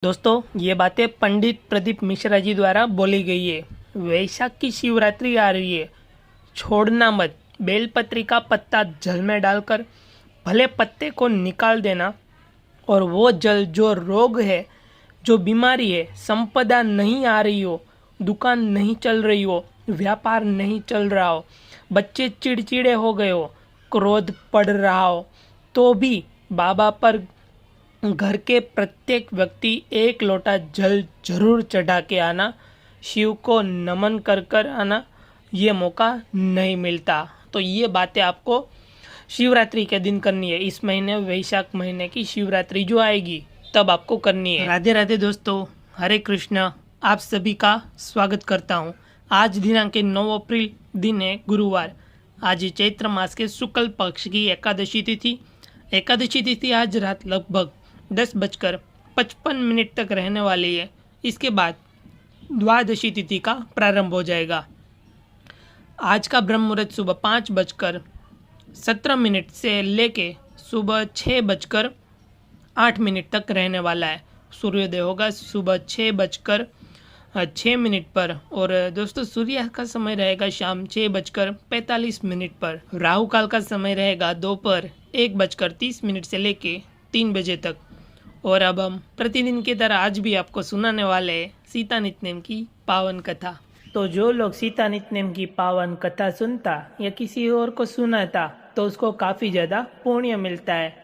दोस्तों, ये बातें पंडित प्रदीप मिश्रा जी द्वारा बोली गई है। वैशाख की शिवरात्रि आ रही है, छोड़ना मत। बेलपत्री का पत्ता जल में डालकर भले पत्ते को निकाल देना, और वो जल जो रोग है, जो बीमारी है, संपदा नहीं आ रही हो, दुकान नहीं चल रही हो, व्यापार नहीं चल रहा हो, बच्चे चिड़चिड़े हो गए हो, क्रोध पड़ रहा हो, तो भी बाबा पर घर के प्रत्येक व्यक्ति एक लोटा जल जरूर चढ़ा के आना, शिव को नमन कर कर आना। ये मौका नहीं मिलता। तो ये बातें आपको शिवरात्रि के दिन करनी है। इस महीने वैशाख महीने की शिवरात्रि जो आएगी तब आपको करनी है। राधे राधे दोस्तों, हरे कृष्ण। आप सभी का स्वागत करता हूँ। आज दिनांक 9 अप्रैल दिन है, गुरुवार। आज चैत्र मास के शुक्ल पक्ष की एकादशी तिथि। एकादशी तिथि आज रात लगभग 10:55 तक रहने वाली है। इसके बाद द्वादशी तिथि का प्रारंभ हो जाएगा। आज का ब्रह्म मुहूर्त सुबह 5:17 से लेके सुबह 6:08 तक रहने वाला है। सूर्योदय होगा सुबह 6:06 पर, और दोस्तों सूर्य का समय रहेगा शाम 6:45 पर। राहु काल का समय रहेगा दोपहर 1:30 से लेके 3 बजे तक। और अब हम प्रतिदिन की तरह आज भी आपको सुनाने वाले हैं सीता नित्यनेम की पावन कथा। तो जो लोग सीता नित्यनेम की पावन कथा सुनता या किसी और को सुनाता तो उसको काफ़ी ज़्यादा पुण्य मिलता है।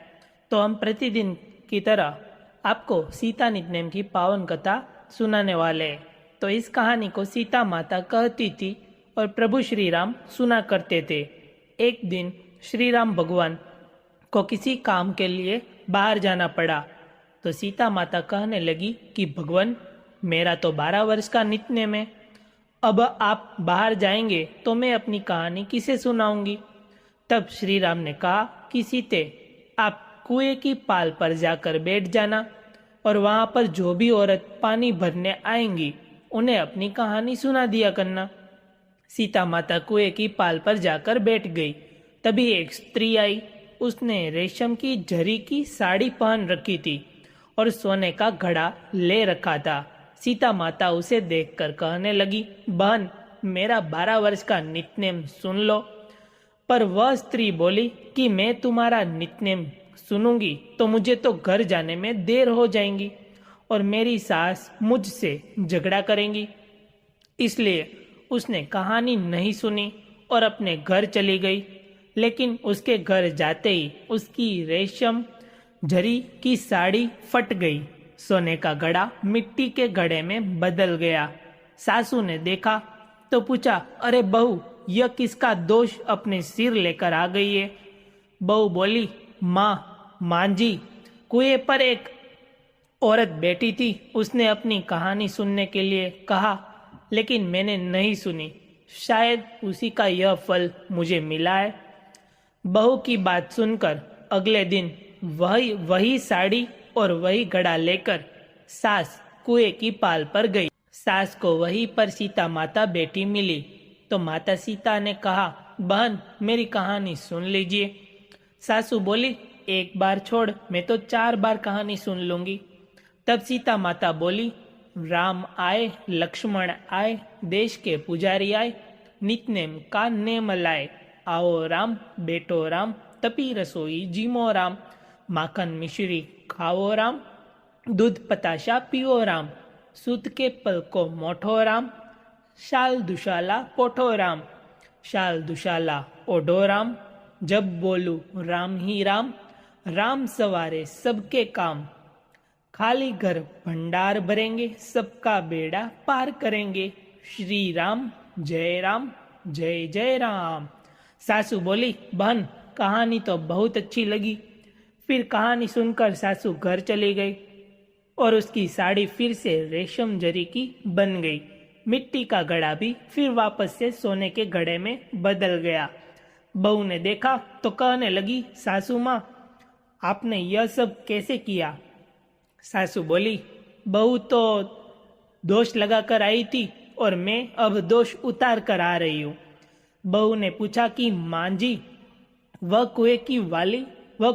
तो हम प्रतिदिन की तरह आपको सीता नित्यनेम की पावन कथा सुनाने वाले हैं। तो इस कहानी को सीता माता कहती थी और प्रभु श्री राम सुना करते थे। एक दिन श्री राम भगवान को किसी काम के लिए बाहर जाना पड़ा। तो सीता माता कहने लगी कि भगवान, मेरा तो 12 वर्ष का नित्यनेम है, अब आप बाहर जाएंगे तो मैं अपनी कहानी किसे सुनाऊंगी। तब श्री राम ने कहा कि सीते, आप कुएं की पाल पर जाकर बैठ जाना, और वहाँ पर जो भी औरत पानी भरने आएंगी उन्हें अपनी कहानी सुना दिया करना। सीता माता कुएं की पाल पर जाकर बैठ गई। तभी एक स्त्री आई। उसने रेशम की जरी की साड़ी पहन रखी थी और सोने का घड़ा ले रखा था। सीता माता उसे देखकर कहने लगी, बहन, मेरा 12 वर्ष का नित्यनेम सुन लो। पर वह स्त्री बोली कि मैं तुम्हारा नित्यनेम सुनूंगी तो मुझे तो घर जाने में देर हो जाएगी और मेरी सास मुझसे झगड़ा करेंगी। इसलिए उसने कहानी नहीं सुनी और अपने घर चली गई। लेकिन उसके घर जाते ही उसकी रेशम जरी की साड़ी फट गई। सोने का घड़ा मिट्टी के घड़े में बदल गया। सासू ने देखा तो पूछा, अरे बहू, यह किसका दोष अपने सिर लेकर आ गई है। बहू बोली, माँ जी, कुएं पर एक औरत बैठी थी। उसने अपनी कहानी सुनने के लिए कहा, लेकिन मैंने नहीं सुनी। शायद उसी का यह फल मुझे मिला है। बहू की बात सुनकर अगले दिन वही साड़ी और वही घड़ा लेकर सास कुएं की पाल पर गई। सास को वहीं पर सीता माता बैठी मिली। तो माता सीता ने कहा, बहन, मेरी कहानी सुन लीजिए। सासू बोली, एक बार छोड़, मैं तो 4 बार कहानी सुन लूंगी। तब सीता माता बोली, राम आए, लक्ष्मण आए, देश के पुजारी आए, नित्यनेम का नेम लाए। आओ राम, बेटो राम, तपी रसोई जीमो राम, माखन मिश्री खाओ राम, दूध पताशा पियो राम, सूत के पल को मोठो राम, शाल दुशाला पोठो राम, शाल दुशाला ओढ़ो राम, जब बोलू राम ही राम, राम सवारे सबके काम, खाली घर भंडार भरेंगे, सबका बेड़ा पार करेंगे, श्री राम जय राम, जय जय राम। सासू बोली, बहन, कहानी तो बहुत अच्छी लगी। फिर कहानी सुनकर सासू घर चली गई और उसकी साड़ी फिर से रेशम जरी की बन गई। मिट्टी का घड़ा भी फिर वापस से सोने के घड़े में बदल गया। बहू ने देखा तो कहने लगी, सासू माँ, आपने यह सब कैसे किया। सासू बोली, बहू तो दोष लगाकर आई थी और मैं अब दोष उतार कर आ रही हूँ। बहू ने पूछा कि माँ जी, वह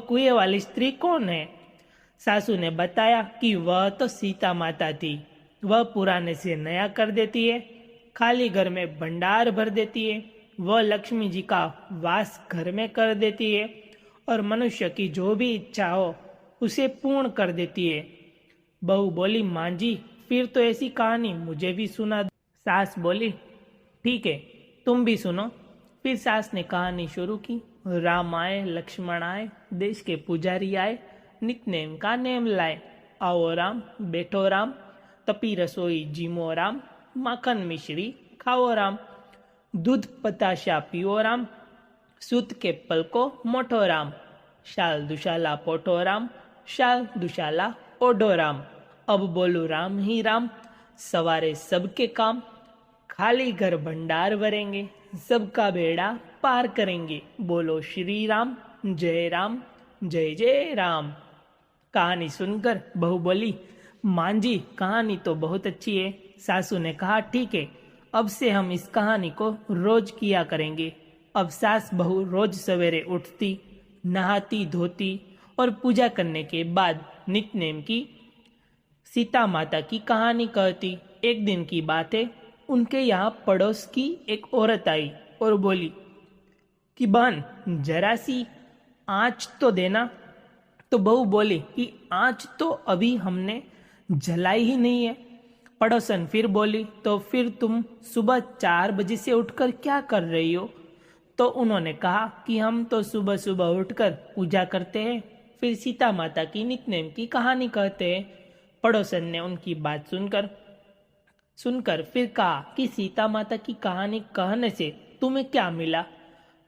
कुएं वाली स्त्री कौन है। सासू ने बताया कि वह तो सीता माता थी, वह पुराने से नया कर देती है, खाली घर में भंडार भर देती है, वह लक्ष्मी जी का वास घर में कर देती है और मनुष्य की जो भी इच्छा हो उसे पूर्ण कर देती है। बहू बोली, माँ जी फिर तो ऐसी कहानी मुझे भी सुना दो। सास बोली, ठीक है तुम भी सुनो। फिर सास ने कहानी शुरू की। राम आए, लक्ष्मण आए, देश के पुजारी आए, नित्य का नेम लाए। आओ राम, बैठो राम, तपी रसोई जीमो राम, माखन मिश्री खाओ राम, दूध पताशा पियो राम, सूत के पलको मोटो राम, शाल दुशाला पोटो राम, शाल दुशाला ओढ़ो राम। अब बोलू राम ही राम, सवारे सबके काम, खाली घर भंडार भरेंगे, सबका बेड़ा पार करेंगे। बोलो श्री राम, जय राम, जय जय राम। कहानी सुनकर बहू बोली, मां जी कहानी तो बहुत अच्छी है। सासू ने कहा, ठीक है अब से हम इस कहानी को रोज किया करेंगे। अब सास बहू रोज सवेरे उठती, नहाती धोती और पूजा करने के बाद नित्य की सीता माता की कहानी कहती। एक दिन की बात है, उनके यहाँ पड़ोस की एक औरत आई और बोली कि बहन जरा सी आँच तो देना। तो बहू बोली कि आँच तो अभी हमने जलाई ही नहीं है। पड़ोसन फिर बोली, तो फिर तुम सुबह 4 बजे से उठकर क्या कर रही हो? तो उन्होंने कहा कि हम तो सुबह सुबह उठकर पूजा करते हैं, फिर सीता माता की नित्य की कहानी कहते हैं। पड़ोसन ने उनकी बात सुनकर फिर कहा कि सीता माता की कहानी कहने से तुम्हें क्या मिला?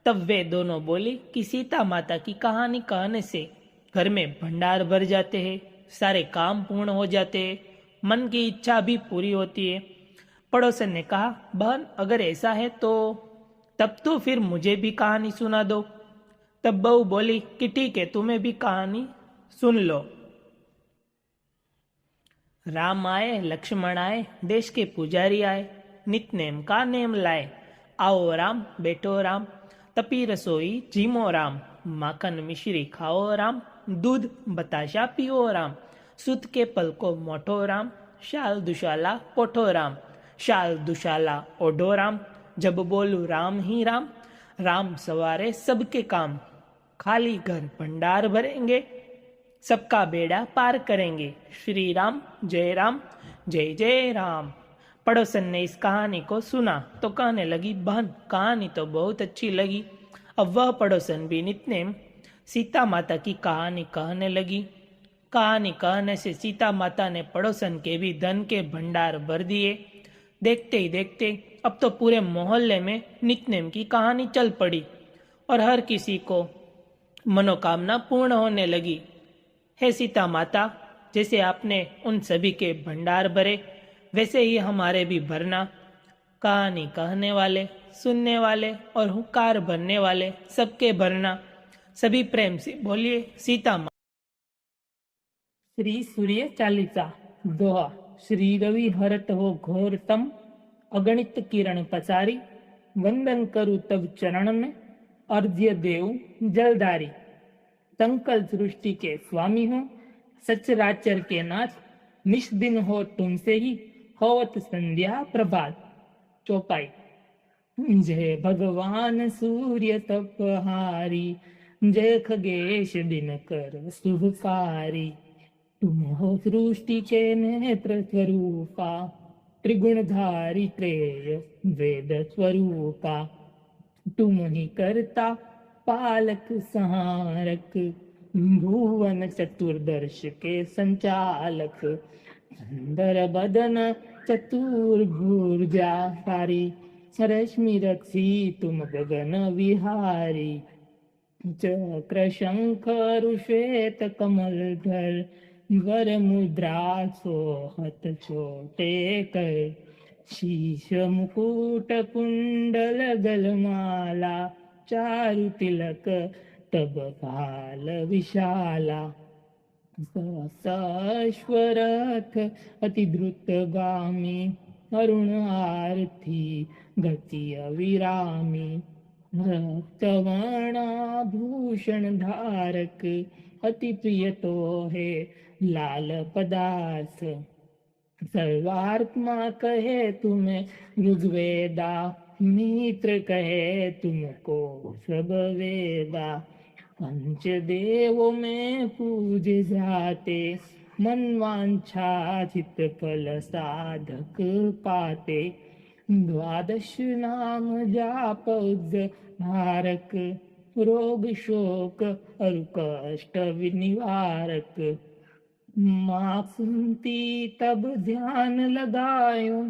तब वे दोनों बोले कि सीता माता की कहानी कहने से घर में भंडार भर जाते हैं, सारे काम पूर्ण हो जाते हैं, मन की इच्छा भी पूरी होती है। पड़ोसन ने कहा, बहन अगर ऐसा है तो तब तो फिर मुझे भी कहानी सुना दो। तब बहू बोली कि ठीक है तुम्हें भी कहानी सुन लो। राम आए, लक्ष्मण आए, देश के पुजारी आए, नित्य का नेम लाए। आओ राम, बैठो राम, तपी रसोई जीमो राम, माखन मिश्री खाओ राम, दूध बताशा पियो राम, सूत के पलको मोटो राम, शाल दुशाला पोठो राम, शाल दुशाला ओढ़ो राम। जब बोलू राम ही राम, राम सवारे सबके काम, खाली घर भंडार भरेंगे, सबका बेड़ा पार करेंगे। श्री राम, जय जय राम। पड़ोसन ने इस कहानी को सुना तो कहने लगी, बहन कहानी तो बहुत अच्छी लगी। अब वह पड़ोसन भी नित्य सीता माता की कहानी कहने लगी। कहानी कहने से सीता माता ने पड़ोसन के भी धन के भंडार भर दिए। देखते ही देखते अब तो पूरे मोहल्ले में नित्य की कहानी चल पड़ी और हर किसी को मनोकामना पूर्ण होने लगी। हे सीता माता, जैसे आपने उन सभी के भंडार भरे वैसे ही हमारे भी भरना। कहानी कहने वाले, सुनने वाले और हुंकार भरने वाले सबके भरना। सभी प्रेम से बोलिए सीता माता। श्री सूर्य चालीसा दोहा। श्री रवि हरत हो घोर तम, अगणित किरण पसारी, वंदन करु तब चरण में, अर्घ्य देव जलधारी। संकल सृष्टि के स्वामी हो, सचराचर के नाथ, निष्दिन हो तुमसे ही, होवत संध्या प्रभात। चौपाई। जय भगवान सूर्य तपहारी, जय खगेश दिनकर शुभकारी। तुम हो सृष्टि के नेत्र स्वरूपा, त्रिगुणधारी त्रेय वेद स्वरूपा। तुम ही करता पालक संहारक, भुवन चतुर्दर्श के संचालक। सुंदर बदन चतुर्भुजाकारी, रश्मि रक्षी तुम गगन विहारी। चक्र शंख श्वेत कमलधर, वर मुद्रा सोहत छोटे कर। शीश मुकुट कुंडल गलमाला, चारु तिलक तब भाल विशाला। सश्वरथ अति द्रुतगामी, अरुण आरती गति अविरामी। रक्तवर्णाभूषण धारक, अति प्रिय तो है लाल पदार्थ। सर्वात्मा कहे तुम्हें ऋग्वेदा, मित्र कहे तुमको सब वेदा। पंच देवों में पूजे जाते, मन वांछा चित फल साधक पाते। द्वादश नाम जाप धारक, रोग शोक और कष्ट निवारक। माँ सुनती तब ध्यान लगायो,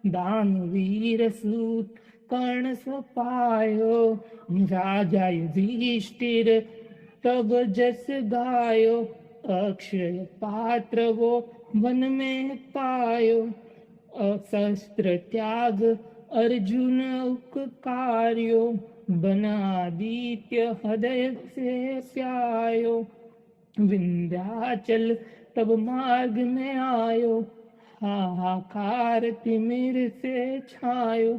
दानवीर सूत कर्ण सो पायो। राजा युधिष्ठिर तब जस गायो, अक्षय पात्र वो वन में पायो। शस्त्र त्याग अर्जुन उपकार्यो, बनादित्य हृदय से प्यायो। विंध्याचल तब मार्ग में आयो, हाहाकार तिमिर से छायो।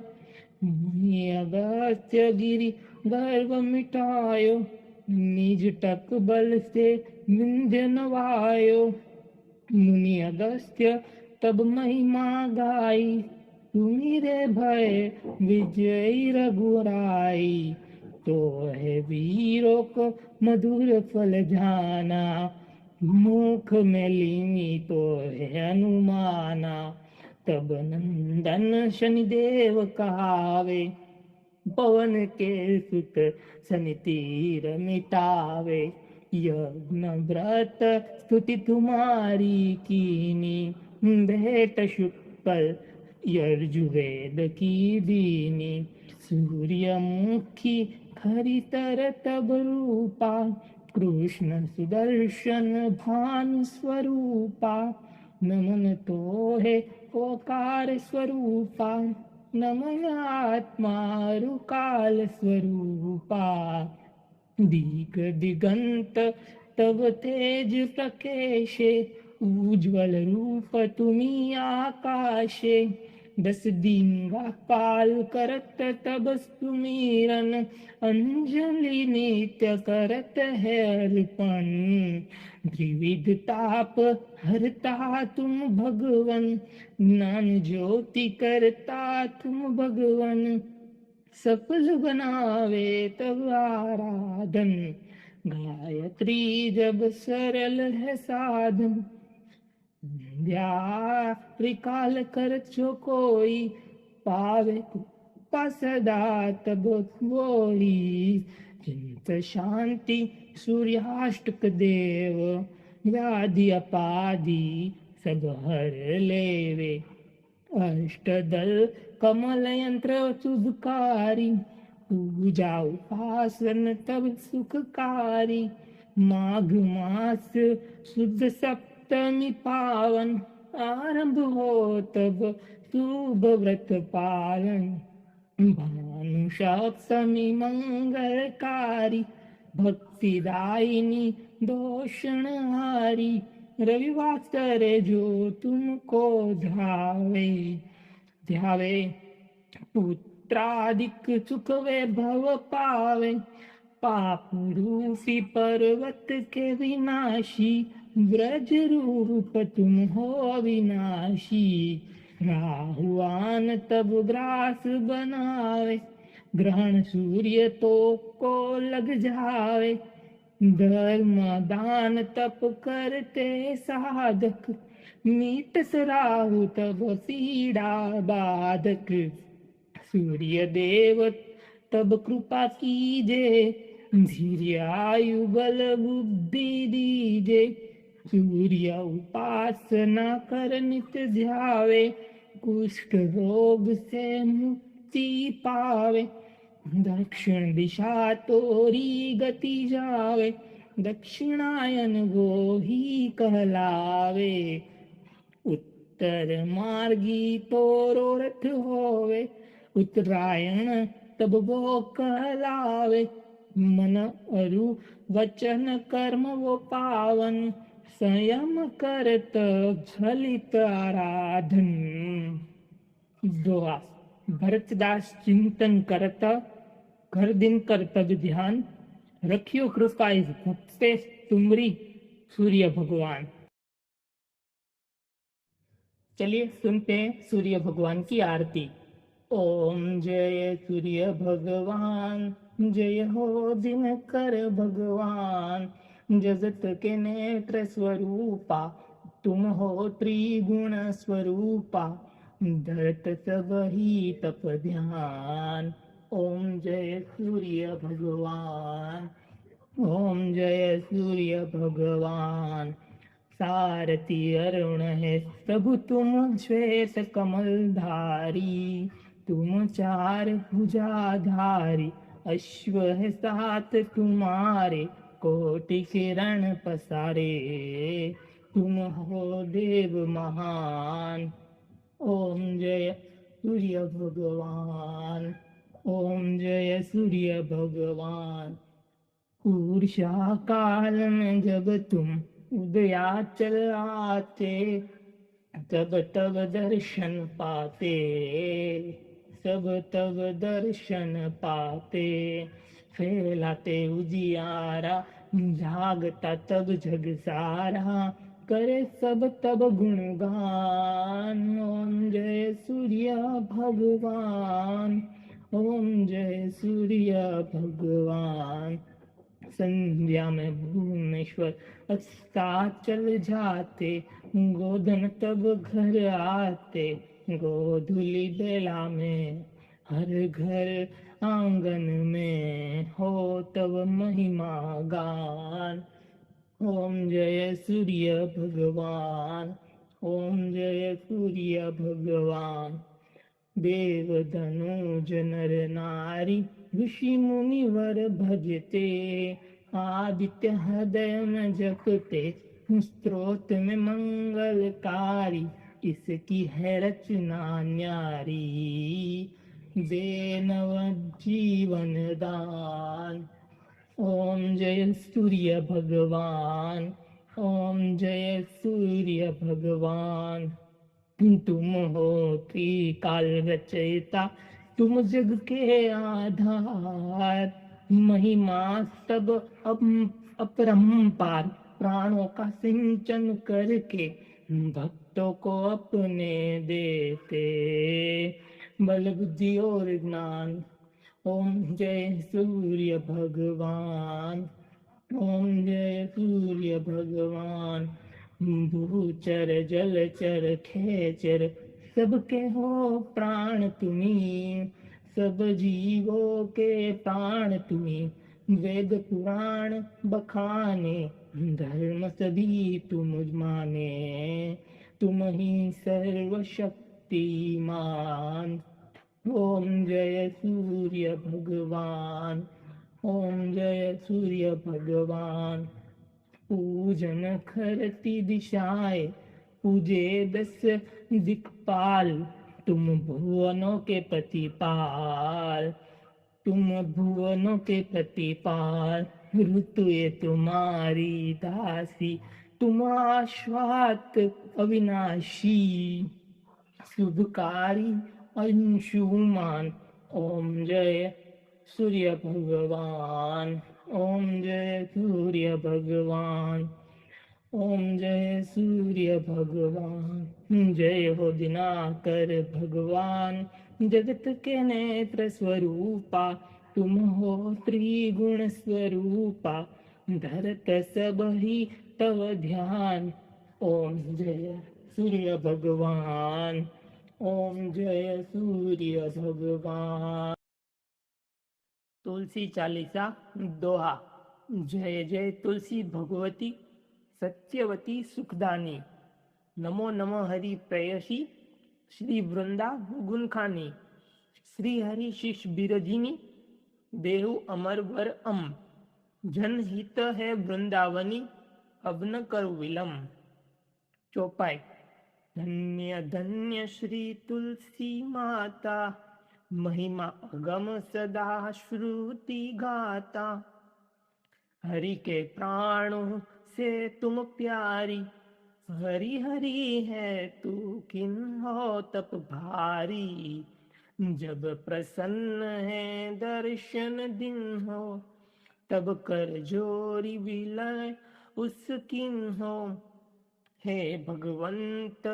मुनि अगस्त्य गिरि गर्व मिटायो, निज टक बल से विंध्य नवायो। मुनि अगस्त्य तब महिमा गाई, तुम्हारे भय विजयी रघुराई। तो है वीरों को मधुर फल जाना, मुख में लीनी तो है अनुमाना। तब नंदन शनिदेव कहावे, पवन के सुत शनि तीर मिटावे। यज्ञ व्रत स्तुति तुम्हारी कीनी, भेंट शुक्ल यजुर्वेद की दीनी। सूर्यमुखी खरितर तब रूपा, कृष्ण सुदर्शन भानु स्वरूपा। नमन तो है ओकार स्वरूपा, नमन आत्मा रुकाल स्वरूपा। दिग दिगंत तब तेज प्रकेशे, उज्ज्वल रूप तुम्ही आकाशे। 10 दिंगा पाल करत तब सुमीरन, अंजलि नित्य करत है अर्पण। त्रिविध ताप हरता तुम भगवन, ज्ञान ज्योति करता तुम भगवन। सफल बनावे तब आराधन, गायत्री जब सरल है साधन। त्रिकाल कर जो कोई, पावे कृपा सदा तब वोई। चिंत शांति सूर्याष्टक देव, व्याधि अपाधि सब हर लेवे। अष्टदल कमल यंत्र शुभकारी, पूजा उपासन तब सुखकारी। माघ मास शुद्ध सप्तमी पावन, आरंभ हो तब शुभ व्रत पालन। भानु सप्तमी मंगलकारी, भक्तिदायिनी दोषणहारी। रविवार करे जो तुमको ध्यावे, पुत्रादिक सुख वैभव पावे। पाप रूपी पर्वत के विनाशी, ब्रज रूप तुम हो विनाशी। राहुआन तब ग्रास बनावे, ग्रहण सूर्य तो को लग जावे। धर्म दान तप करते साधक, मीत राहु तब पीड़ा बाधक। सूर्य देव तब कृपा कीजे, धीर्य आयु बल बुद्धि दीजे। सूर्य उपासना कर नित ध्यावे, कुष्ठ रोग से मुक्ति पावे। दक्षिण दिशा तोरी गति जावे, दक्षिणायन वो ही कहलावे। उत्तर मार्गी तोरो रथ होवे, उत्तरायण तब वो कहलावे। मन अरु वचन कर्म वो पावन, संयम करत झलित आराधन। दोहा। भरतदास चिंतन करता, घर दिन कर्तव्य ध्यान। रखियो कृपा इस भक्त पे तुमरी सूर्य भगवान। चलिए सुनते हैं सूर्य भगवान की आरती। ओम जय सूर्य भगवान, जय हो दिनकर भगवान, जगत के नेत्र स्वरूपा, तुम हो त्रिगुण स्वरूपा, धरत सब ही तप ध्यान। ओम जय सूर्य भगवान, ओम जय सूर्य भगवान। सारथी अरुण है प्रभु तुम श्वेत कमल धारी, तुम चार भुजाधारी, अश्व है सात तुम्हारे, कोटि किरण पसारे, तुम हो देव महान। ओम जय सूर्य भगवान, ओम जय सूर्य भगवान। उषा काल में जब तुम उदयाचल आते, तब तब दर्शन पाते, सब तब दर्शन पाते, फैलाते उजियारा, जागता तब जग सारा, करे सब तब गुणगान। ओम जय सूर्य भगवान, ओम जय सूर्य भगवान। संध्या में भुवनेश्वर अस्ताचल जाते, गोधन तब घर आते, गोधुली बेला में हर घर आंगन में हो तब महिमा गान। ओम जय सूर्य भगवान, ओम जय सूर्य भगवान। देव धनुज नर नारी, ऋषि मुनिवर भजते, आदित्य हृदय में जपते, स्त्रोत में मंगलकारी, इसकी है रचना न्यारी, दे नव जीवन दान। ओम जय सूर्य भगवान, ओम जय सूर्य भगवान। तुम हो त्रिकाल रचयिता, तुम जग के आधार, महिमा सब अपरंपार, प्राणों का सिंचन करके भक्तों को अपने देते, बल बुद्धि और ज्ञान। ओम जय सूर्य भगवान, ओम जय सूर्य भगवान। भूचर जलचर खेचर, सबके हो प्राण तुम्ही, सब जीवों के प्राण तुम्ही, वेद पुराण बखाने, धर्म सभी तुम माने, तुम ही सर्वशक्तिमान। ओम जय सूर्य भगवान, ओम जय सूर्य भगवान। पूजन करती दिशाएं, पूजे 10 दिक्पाल, तुम भुवनों के प्रतिपाल, तुम भुवनों के प्रतिपाल, ऋतु ये तुम्हारी दासी, तुम आश्वात अविनाशी, शुभकारी अंशुमान। ओम जय सूर्य भगवान, ओम जय सूर्य भगवान, ओम जय सूर्य भगवान। जय हो दिनाकर भगवान, जगत के नेत्र स्वरूपा, तुम हो त्रिगुण स्वरूपा, धरत सब ही तव ध्यान। ओम जय सूर्य भगवान, ओम जय सूर्य भगवान। तुलसी चालीसा दोहा। जय जय तुलसी भगवती, सत्यवती सुखदानी, नमो नमो हरि प्रेयसी, श्री वृंदा गुणखानी, श्री हरि शिष बिरजिनी, देहु अमर वर अम, जनहित है वृंदावनी, अब न कर विलम। चौपाई। धन्य धन्य श्री तुलसी माता, महिमा अगम सदा श्रुति गाता, हरि के प्राणों से तुम प्यारी, हरि हरि है तू किन हो तप भारी, जब प्रसन्न है दर्शन दिन हो, तब कर जोरी विलय उसकिन हो। हे भगवंत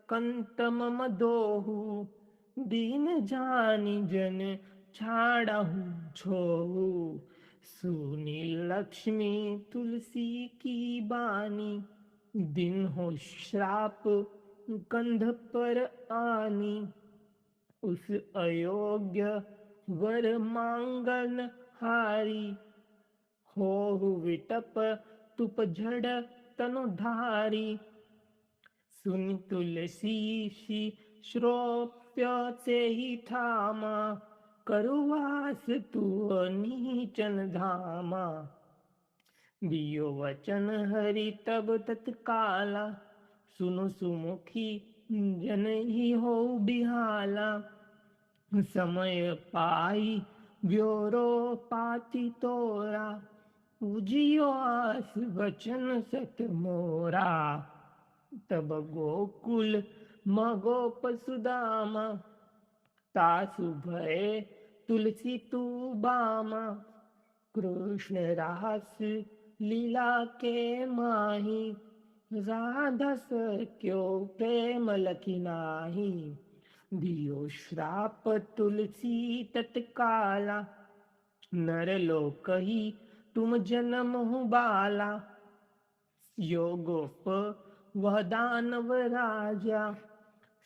कंत मम दोहु, दीन जानी जन छाड़हु छोहु। सुनी लक्ष्मी तुलसी की बानी, दिन हो श्राप कंध पर आनी। उस अयोग्य वर मांगन हारी, हो विटप तुप झड़ तनु धारी। सुन तुलसी सी श्रोप्य से ही थामा, करुवास तू नीचन धामा। दियो वचन हरि तब तत्काला, सुनु सुमुखी जन ही हो बिहाला। समय पाई ब्योरो पाती तोरा, उजियो आस वचन सत मोरा। तब गोकुल मगोप सुदामा, तासु भय तुलसी तू बामा। कृष्ण रास लीला के माही, राधा क्यों प्रेम लखी नाही। दियो श्राप तुलसी तत्काला, नर लोक ही तुम जन्म हो बाला। योगोप वह दानव राजा,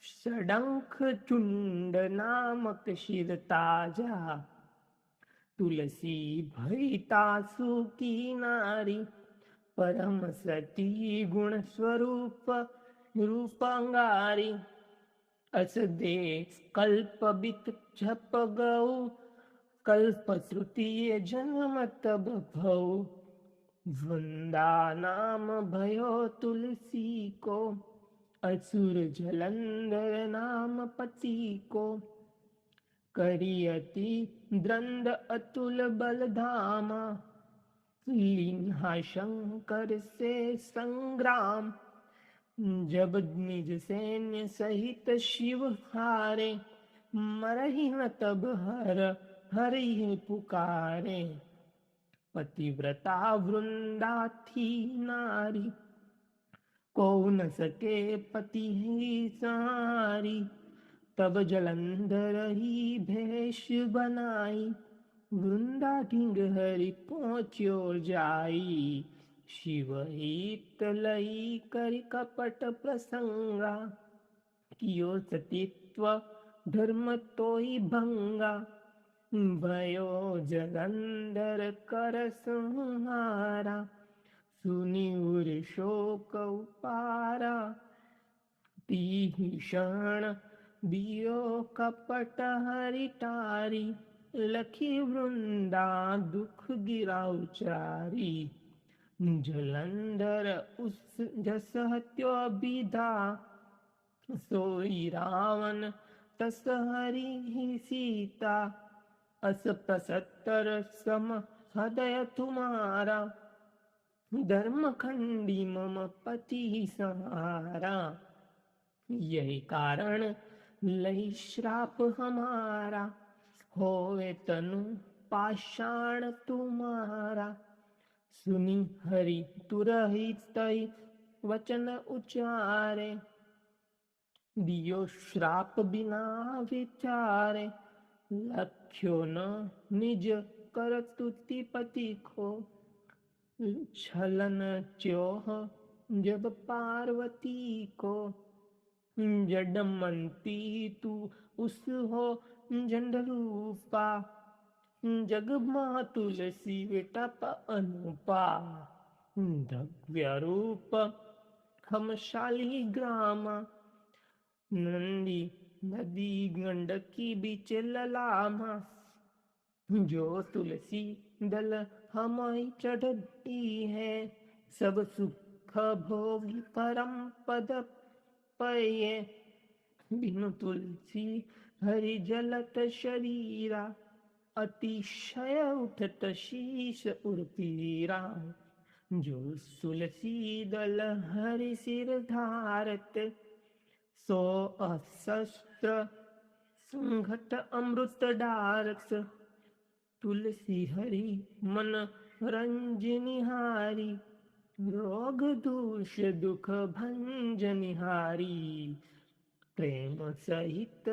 षडंख चुंड नामक शिर ताजा। तुलसी भई तासु की नारी, परम सती गुण स्वरूप रूपांगारी। अस देख कल्प बित झप गऊ, कल्प श्रुति जन्म तब भऊ। वृंदा नाम भयो तुलसी को, असुर जलंधर नाम पति को। करियति द्रंद अतुल बलधामा, लीन्हा शंकर से संग्राम। जब निज सैन्य सहित शिव हारे, मरहि न तब हर हरि पुकारे। पतिव्रता वृंदा थी नारी, को न सके पति ही सारी। तब जलंधर ही भेष बनाई, वृंदा ढिंग हरि पहुँच्यो जाई। शिव हित लई कर कपट प्रसंगा, कियो सतीत्व धर्म तोई भंगा। भयो जलंधर कर संहारा, सुनी उर शोक उपारा। तीहि क्षण दियो कपट हरि टारी, लखी वृंदा दुख गिरा उचारी। जलंधर उस जस हत्यो विधा, सोई रावण तस हरि ही सीता। अस प्रसत्तर सम हृदय तुम्हारा, धर्म खंडी मम पति संहारा। यही कारण लई श्राप हमारा, होवे तनु पाषाण तुम्हारा। सुनी हरि तुरहि तई वचन उचारे, दियो श्राप बिना विचारे। लख्यो न निज कर तुति पति को, छलन च्योह जब पार्वती को। जडमंती तू उस हो जंड रूपा, जग माँ तुलसी विटप अनुपा। दव्य रूप हम शाली ग्रामा, नंदी नदी गंडकी बीच ललामा। जो तुलसी दल हम चढ़ती है, सब सुख भोगी परम पद पये। बिनु तुलसी हरि जलत शरीरा, अतिशय उठत शीश उर्पीरा। जो तुलसी दल हरि सिर धारत, सो अशस्त्र संघट अमृत डारत। तुलसी हरि मन रंजनिहारी, रोग दूष दुख भंजनिहारी, प्रेम सहित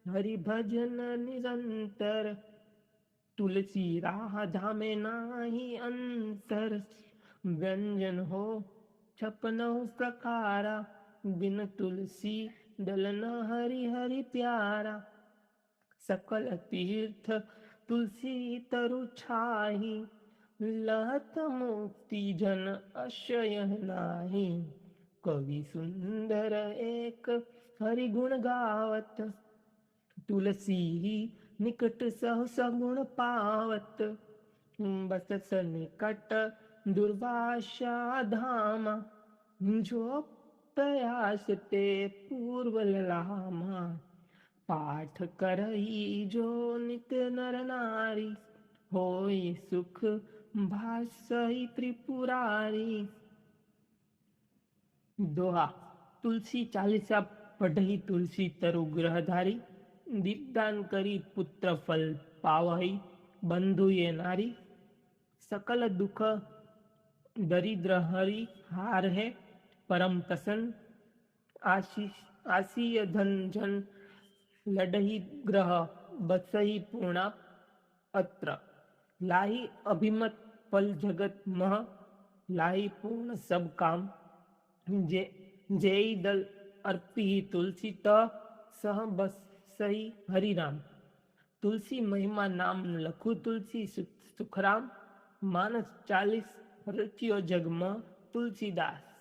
हरि भजन निरंतर, तुलसी राधा में नाही अंतर। व्यंजन हो 56 प्रकारा, बिन तुलसी दल न हरि हरि प्यारा। सकल तीर्थ तुलसी तरु छाही, लहत मुक्ति जन अशय नाही। कवि सुंदर एक हरि गुण गावत, तुलसी ही निकट सहस गुण पावत। बसत निकट दुर्वासा धामा, जो प्रयास ते पूर्व लामा। पाठ करही जो नित नर नारी, होय सुख भासहि त्रिपुरारी। दोहा। तुलसी चालीसा पढ़ही तुलसी तरु ग्रहधारी, दीपदान करी पुत्र फल पावही, बंधु ये नारी। सकल दुख दरिद्र हरि हार है, परम प्रसन्न आशीय धन जन। लडही ग्रह बसही पूर्णा अत्र, लाही अभिमत फल जगत मह। लाही पूर्ण सब काम, जय दल अर्पी तुलसी त, सह बस सही हरि राम। तुलसी महिमा नाम लखु तुलसी सुखराम, मानस 40 रचियो जग में तुलसीदास।